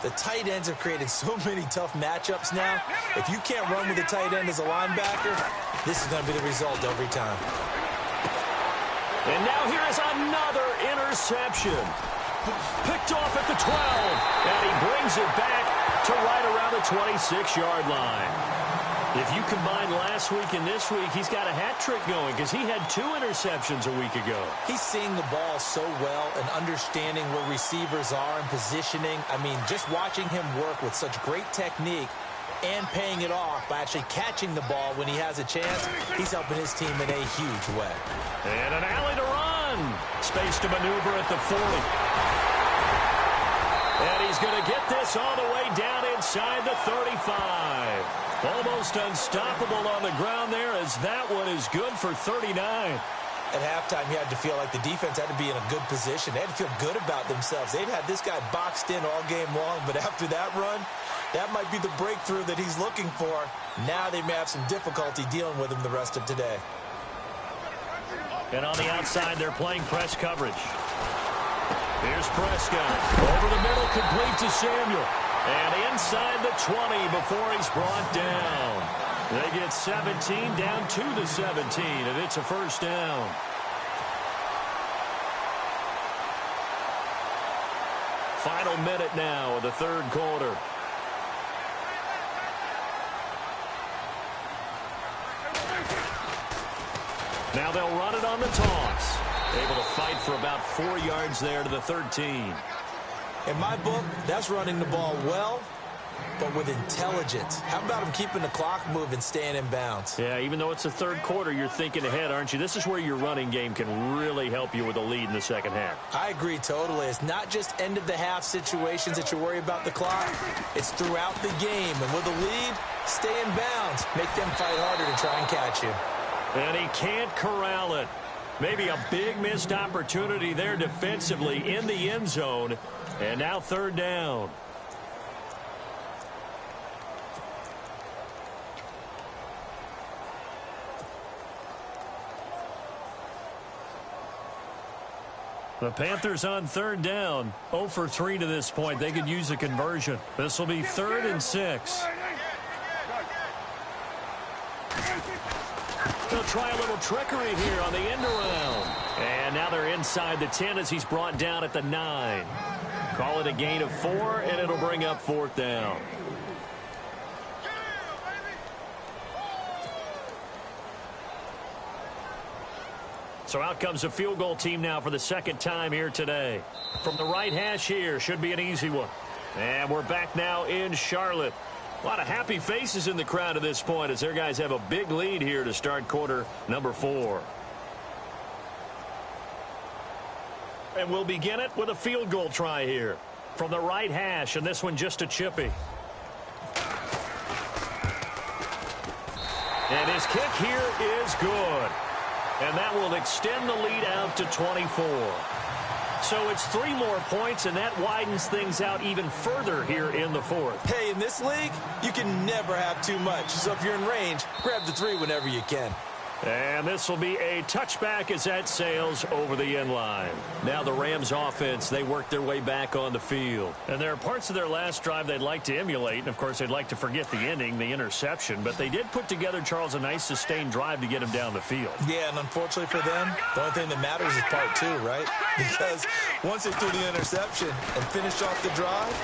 The tight ends have created so many tough matchups now. If you can't run with the tight end as a linebacker, this is going to be the result every time. And now here is another interception. Picked off at the 12. And he brings it back to right around the 26-yard line. If you combine last week and this week, he's got a hat trick going because he had 2 interceptions a week ago. He's seeing the ball so well and understanding where receivers are and positioning. I mean, just watching him work with such great technique and paying it off by actually catching the ball when he has a chance, he's helping his team in a huge way. And an alley to run. Space to maneuver at the 40. And he's going to get this all the way down inside the 35. Almost unstoppable on the ground there as that one is good for 39. At halftime, you had to feel like the defense had to be in a good position. They had to feel good about themselves. They'd had this guy boxed in all game long, but after that run, that might be the breakthrough that he's looking for. Now they may have some difficulty dealing with him the rest of today. And on the outside, they're playing press coverage. Here's Prescott. Over the middle, complete to Samuel. And inside the 20 before he's brought down. They get 17 down to the 17, and it's a first down. Final minute now of the third quarter. Now they'll run it on the toss. Able to fight for about 4 yards there to the 13. In my book, that's running the ball well, but with intelligence. How about him keeping the clock moving, staying in bounds? Yeah, even though it's the third quarter, you're thinking ahead, aren't you? This is where your running game can really help you with a lead in the second half. I agree totally. It's not just end-of-the-half situations that you worry about the clock. It's throughout the game. And with a lead, stay in bounds. Make them fight harder to try and catch you. And he can't corral it. Maybe a big missed opportunity there defensively in the end zone. And now third down. The Panthers on third down. 0 for 3 to this point. They could use a conversion. This will be 3rd and 6. They'll try a little trickery here on the end around. And now they're inside the 10 as he's brought down at the 9. Call it a gain of 4, and it'll bring up 4th down. So out comes a field goal team now for the second time here today. From the right hash here, should be an easy one. And we're back now in Charlotte. A lot of happy faces in the crowd at this point as their guys have a big lead here to start quarter number 4. And we'll begin it with a field goal try here. From the right hash, and this one just a chippy. And his kick here is good. And that will extend the lead out to 24. So it's 3 more points, and that widens things out even further here in the 4th. Hey, in this league, you can never have too much. So if you're in range, grab the 3 whenever you can. And this will be a touchback as that sails over the end line. Now the Rams offense, they work their way back on the field. And there are parts of their last drive they'd like to emulate. And, of course, they'd like to forget the ending, the interception. But they did put together, Charles, a nice sustained drive to get him down the field. Yeah, and unfortunately for them, the only thing that matters is part two, right? Because once they threw the interception and finished off the drive,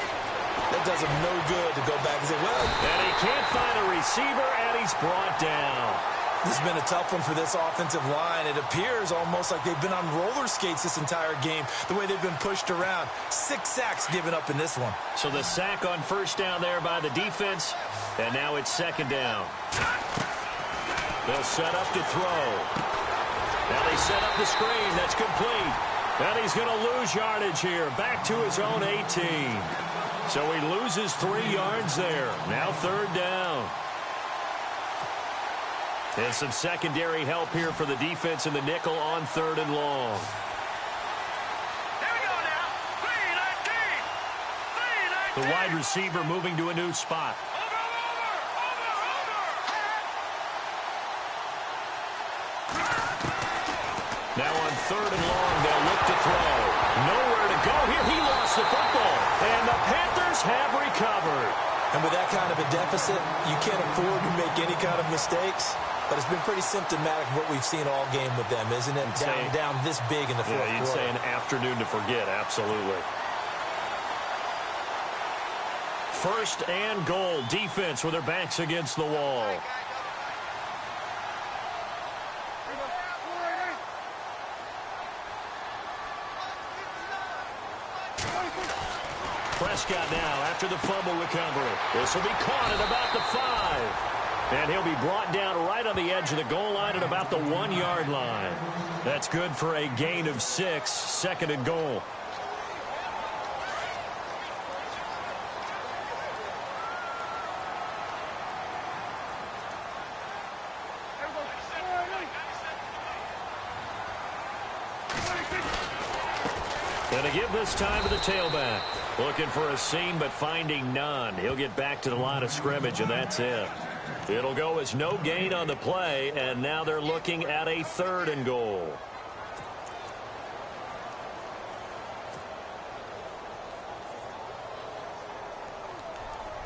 that does them no good to go back and say, well. And he can't find a receiver, and he's brought down. This has been a tough one for this offensive line. It appears almost like they've been on roller skates this entire game, the way they've been pushed around. 6 sacks given up in this one. So the sack on first down there by the defense, and now it's second down. They'll set up to throw. Now they set up the screen. That's complete. And he's going to lose yardage here. Back to his own 18. So he loses 3 yards there. Now third down. And some secondary help here for the defense in the nickel on third and long. Here we go now. 3-19. 3-19. The wide receiver moving to a new spot. Now on third and long, they'll look to throw. Nowhere to go here. He lost the football. And the Panthers have recovered. And with that kind of a deficit, you can't afford to make any kind of mistakes. But it's been pretty symptomatic of what we've seen all game with them, isn't it? Down this big in the fourth quarter. You'd say an afternoon to forget, absolutely. First and goal, defense with their backs against the wall. Prescott now after the fumble recovery. This will be caught at about the 5. And he'll be brought down right on the edge of the goal line at about the 1-yard line. That's good for a gain of 6, second and goal. And to give this time to the tailback. Looking for a seam, but finding none. He'll get back to the line of scrimmage, and that's it. It'll go as no gain on the play, and now they're looking at a third and goal.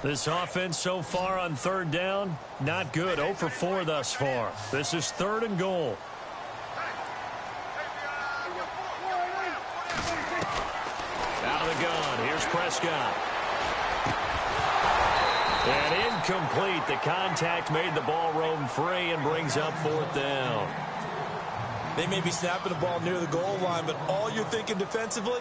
This offense so far on third down, not good. 0 for 4 thus far. This is third and goal. Out of the gun. Here's Prescott. And incomplete. The contact made the ball roam free and brings up fourth down. They may be snapping the ball near the goal line, but all you're thinking defensively,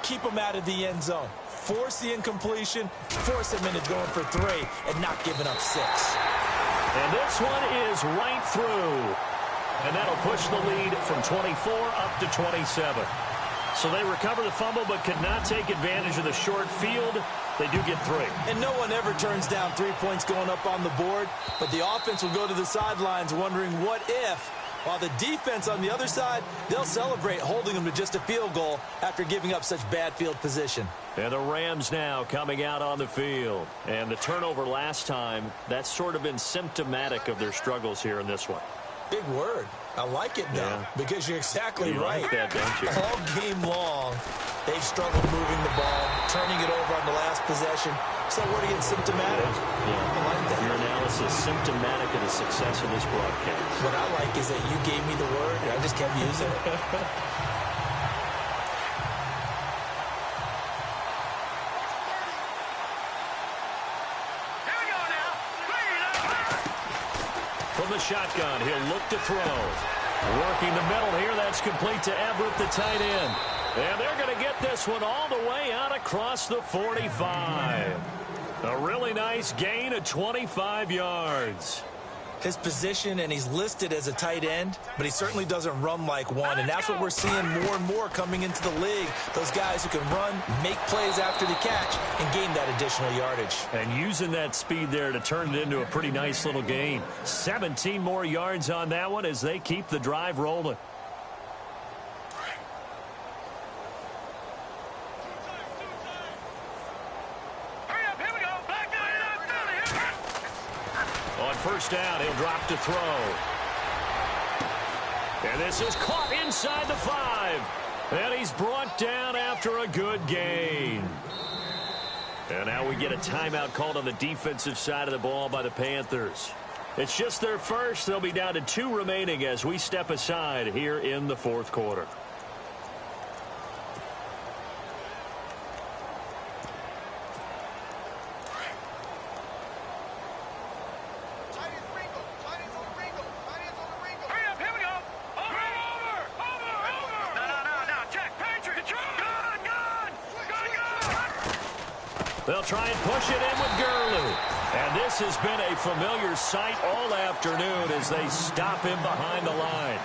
keep them out of the end zone. Force the incompletion, force them into going for 3, and not giving up 6. And this one is right through. And that'll push the lead from 24 up to 27. So they recover the fumble but could not take advantage of the short field. They do get 3. And no one ever turns down 3 points going up on the board, but the offense will go to the sidelines wondering what if, while the defense on the other side, they'll celebrate holding them to just a field goal after giving up such bad field position. And the Rams now coming out on the field. And the turnover last time, that's sort of been symptomatic of their struggles here in this one. Big word. I like it, though, because you're exactly right. Like that, don't you? All game long, they've struggled moving the ball, turning it over on the last possession. So that word again, symptomatic. Yeah. I like that. Your analysis symptomatic of the success of this broadcast. What I like is that you gave me the word, and I just kept using it. From the shotgun, he'll look to throw. Working the middle here, that's complete to Everett, the tight end. And they're going to get this one all the way out across the 45. A really nice gain of 25 yards. His position, and he's listed as a tight end, but he certainly doesn't run like one, and that's what we're seeing more and more coming into the league. Those guys who can run, make plays after the catch, and gain that additional yardage. And using that speed there to turn it into a pretty nice little gain. 17 more yards on that one as they keep the drive rolling. On first down, he'll drop to throw. And this is caught inside the 5. And he's brought down after a good gain. And now we get a timeout called on the defensive side of the ball by the Panthers. It's just their first. They'll be down to 2 remaining as we step aside here in the fourth quarter. They'll try and push it in with Gurley. And this has been a familiar sight all afternoon as they stop him behind the line.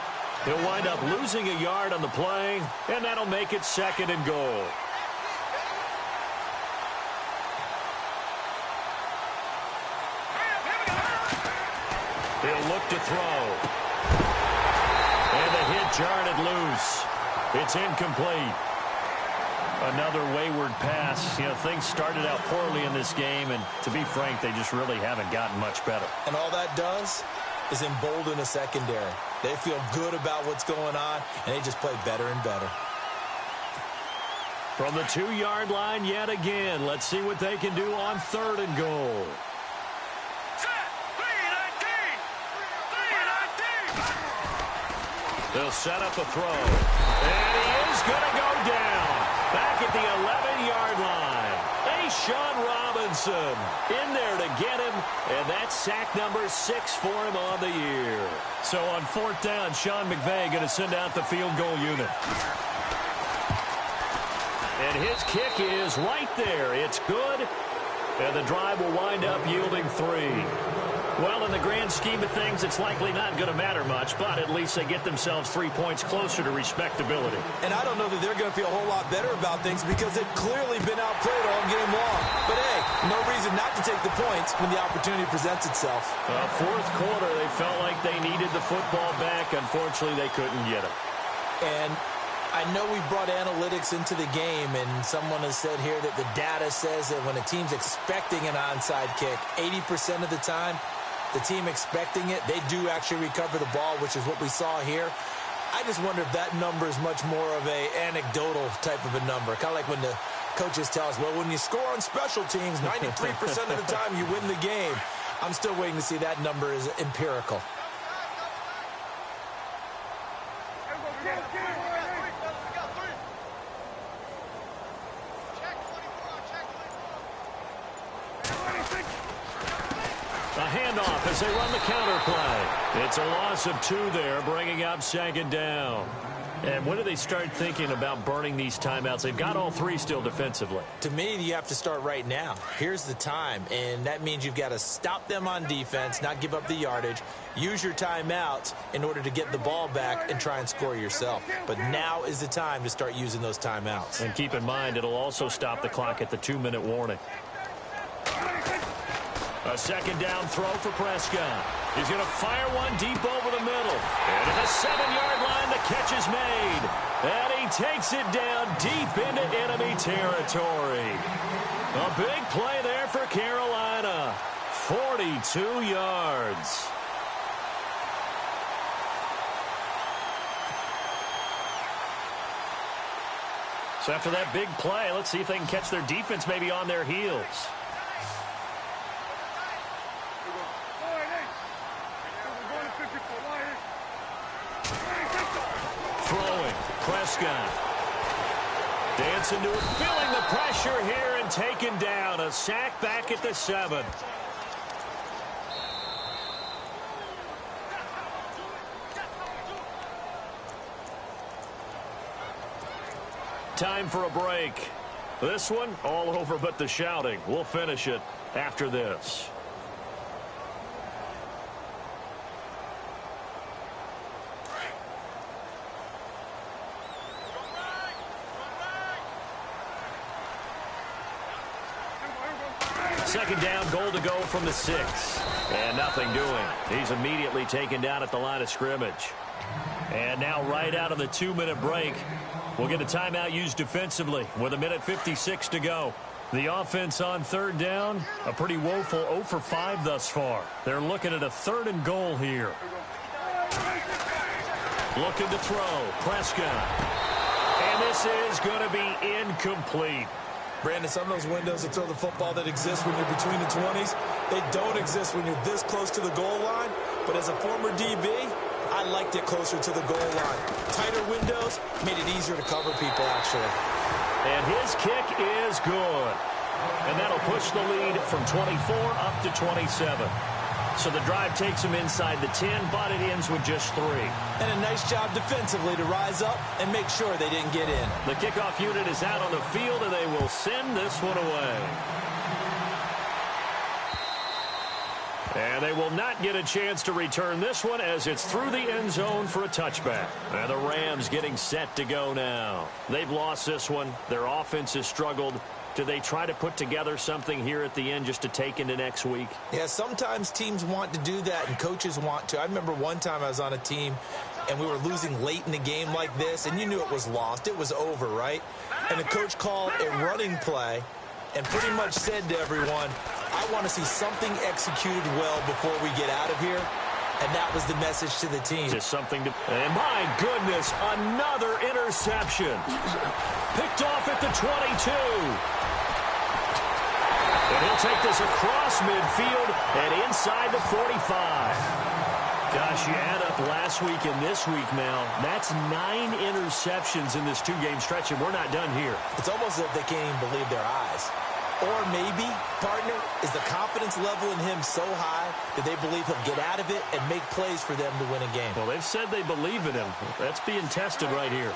He'll wind up losing a yard on the play, and that'll make it 2nd and goal. He'll look to throw. And the hit jarred it loose. It's incomplete. Another wayward pass. You know, things started out poorly in this game, and to be frank, they just really haven't gotten much better. And all that does is embolden a secondary. They feel good about what's going on, and they just play better and better. From the 2-yard line yet again. Let's see what they can do on 3rd and goal. They'll set up a throw. And he is going to go down. Back at the 11-yard line. Sean Robinson in there to get him. And that's sack number 6 for him on the year. So on 4th down, Sean McVay going to send out the field goal unit. And his kick is right there. It's good. And the drive will wind up yielding 3. Well, in the grand scheme of things, it's likely not going to matter much, but at least they get themselves 3 points closer to respectability. And I don't know that they're going to feel a whole lot better about things because they've clearly been outplayed all game long. But, hey, no reason not to take the points when the opportunity presents itself. 4th quarter, they felt like they needed the football back. Unfortunately, they couldn't get it. And I know we brought analytics into the game, and someone has said here that the data says that when a team's expecting an onside kick, 80% of the time, the team expecting it, they do actually recover the ball, which is what we saw here. I just wonder if that number is much more of a anecdotal type of a number. Kind of like when the coaches tell us, well, when you score on special teams, 93% of the time you win the game. I'm still waiting to see that number is empirical. A handoff as they run the counter play. It's a loss of 2 there, bringing up 2nd down. And when do they start thinking about burning these timeouts? They've got all 3 still defensively. To me, you have to start right now. Here's the time, and that means you've got to stop them on defense, not give up the yardage, use your timeouts in order to get the ball back and try and score yourself. But now is the time to start using those timeouts. And keep in mind, it'll also stop the clock at the 2-minute warning. A 2nd down throw for Prescott. He's going to fire one deep over the middle. And at the 7-yard line, the catch is made. And he takes it down deep into enemy territory. A big play there for Carolina. 42 yards. So after that big play, let's see if they can catch their defense maybe on their heels. Throwing, Prescott. Dancing to it, feeling the pressure here and taken down. A sack back at the 7. Time for a break. This one, all over but the shouting. We'll finish it after this. Second down, goal to go from the 6. And nothing doing. He's immediately taken down at the line of scrimmage. And now right out of the 2-minute break, we'll get a timeout used defensively with 1:56 to go. The offense on 3rd down, a pretty woeful 0 for 5 thus far. They're looking at a 3rd and goal here. Looking to throw. Prescott. And this is going to be incomplete. Brandon, some of those windows to throw the football that exist when you're between the 20s, they don't exist when you're this close to the goal line. But as a former DB, I liked it closer to the goal line. Tighter windows made it easier to cover people, actually. And his kick is good. And that'll push the lead from 24 up to 27. So the drive takes him inside the 10, but it ends with just 3. And a nice job defensively to rise up and make sure they didn't get in. The kickoff unit is out on the field, and they will send this one away. And they will not get a chance to return this one as it's through the end zone for a touchback. And the Rams getting set to go now. They've lost this one. Their offense has struggled. Do they try to put together something here at the end just to take into next week? Yeah, sometimes teams want to do that and coaches want to. I remember one time I was on a team and we were losing late in the game like this, and you knew it was lost. It was over, right? And the coach called a running play and pretty much said to everyone, I want to see something executed well before we get out of here. And that was the message to the team. Just something to... And my goodness, another interception. Picked off at the 22. And he'll take this across midfield and inside the 45. Gosh, you add up last week and this week now. That's 9 interceptions in this 2-game stretch, and we're not done here. It's almost as if they can't even believe their eyes. Or maybe, partner, is the confidence level in him so high that they believe he'll get out of it and make plays for them to win a game. Well, they've said they believe in him. That's being tested right here.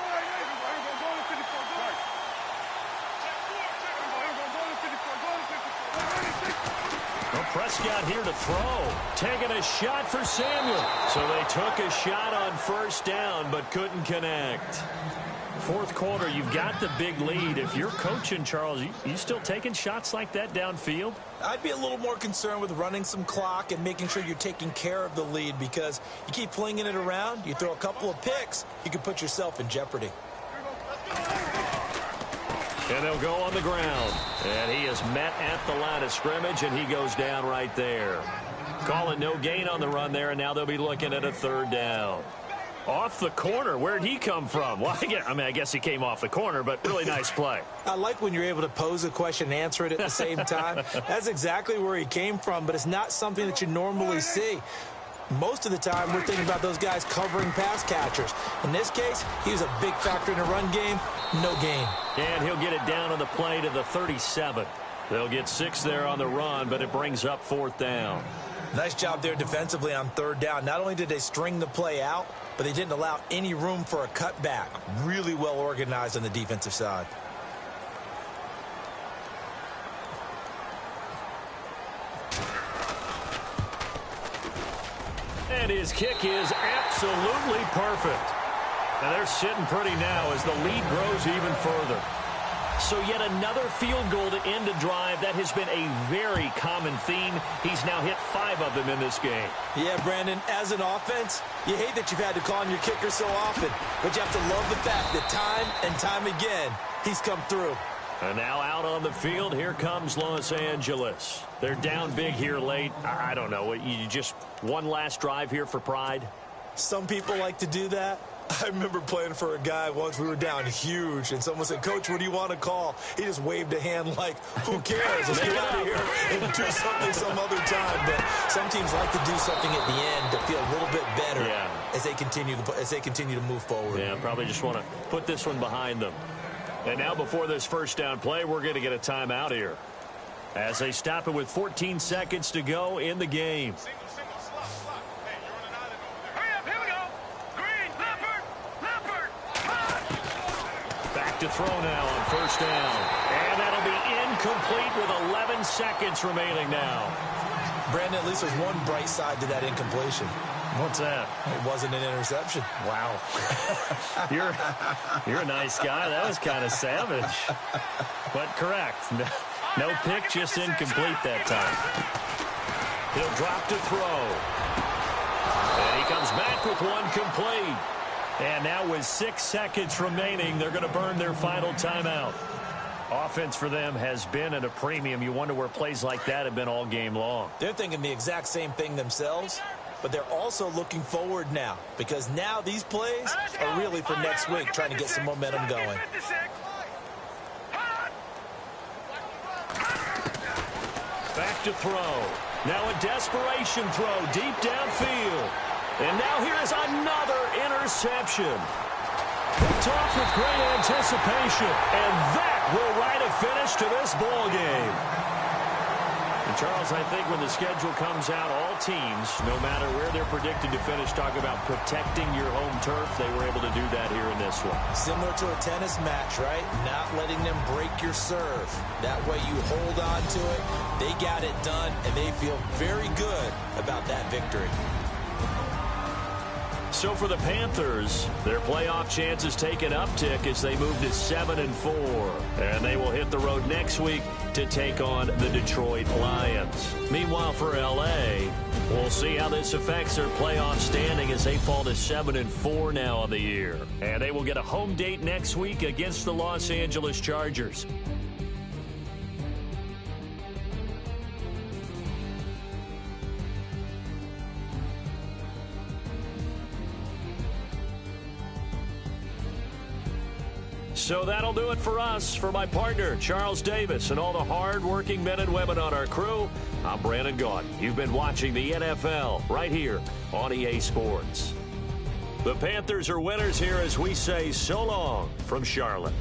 Well, Prescott here to throw. Taking a shot for Samuel. So they took a shot on first down but couldn't connect. Fourth quarter, you've got the big lead. If you're coaching, Charles, you still taking shots like that downfield? I'd be a little more concerned with running some clock and making sure you're taking care of the lead, because you keep flinging it around, you throw a couple of picks, you can put yourself in jeopardy. And they'll go on the ground. And he is met at the line of scrimmage, and he goes down right there. Calling no gain on the run there, and now they'll be looking at a third down. Off the corner. Where'd he come from? Well, I guess he came off the corner, but really nice play. I like when you're able to pose a question and answer it at the same time. That's exactly where he came from, but it's not something that you normally see. Most of the time, we're thinking about those guys covering pass catchers. In this case, he was a big factor in the run game. No gain. And he'll get it down on the play to the 37. They'll get 6 there on the run, but it brings up 4th down. Nice job there defensively on 3rd down. Not only did they string the play out, but they didn't allow any room for a cutback. Really well organized on the defensive side. And his kick is absolutely perfect. And they're sitting pretty now as the lead grows even further. So yet another field goal to end a drive. That has been a very common theme. He's now hit 5 of them in this game. Yeah, Brandon, as an offense, you hate that you've had to call on your kicker so often, but you have to love the fact that time and time again, he's come through. And now out on the field, here comes Los Angeles. They're down big here late. I don't know. You just one last drive here for pride? Some people like to do that. I remember playing for a guy once. We were down huge, and someone said, Coach, what do you want to call? He just waved a hand like, who cares? Let's get out of here and do something some other time. But some teams like to do something at the end to feel a little bit better as they continue to move forward. Yeah, probably just want to put this one behind them. And now before this first down play, we're going to get a timeout here as they stop it with 14 seconds to go in the game. To throw now on first down. And that'll be incomplete with 11 seconds remaining now. Brandon, at least there's one bright side to that incompletion. What's that? It wasn't an interception. Wow. You're a nice guy. That was kind of savage. But correct. No pick, just incomplete that time. He'll drop to throw. And he comes back with one complete. And now with 6 seconds remaining, they're going to burn their final timeout. Offense for them has been at a premium. You wonder where plays like that have been all game long. They're thinking the exact same thing themselves. but they're also looking forward now because now these plays are really for next week, trying to get some momentum going. Back to throw. Now a desperation throw deep downfield. And now here is another interception. Picked off with great anticipation. And that will write a finish to this ball game. And Charles, I think when the schedule comes out, all teams, no matter where they're predicted to finish, talk about protecting your home turf. They were able to do that here in this one. Similar to a tennis match, right? Not letting them break your serve. That way you hold on to it. They got it done, and they feel very good about that victory. So for the Panthers, their playoff chances take an uptick as they move to 7-4. And they will hit the road next week to take on the Detroit Lions. Meanwhile, for L.A., we'll see how this affects their playoff standing as they fall to 7-4 now on the year. And they will get a home date next week against the Los Angeles Chargers. So that'll do it for us. For my partner, Charles Davis, and all the hard-working men and women on our crew, I'm Brandon Gaudin. You've been watching the NFL right here on EA Sports. The Panthers are winners here as we say so long from Charlotte.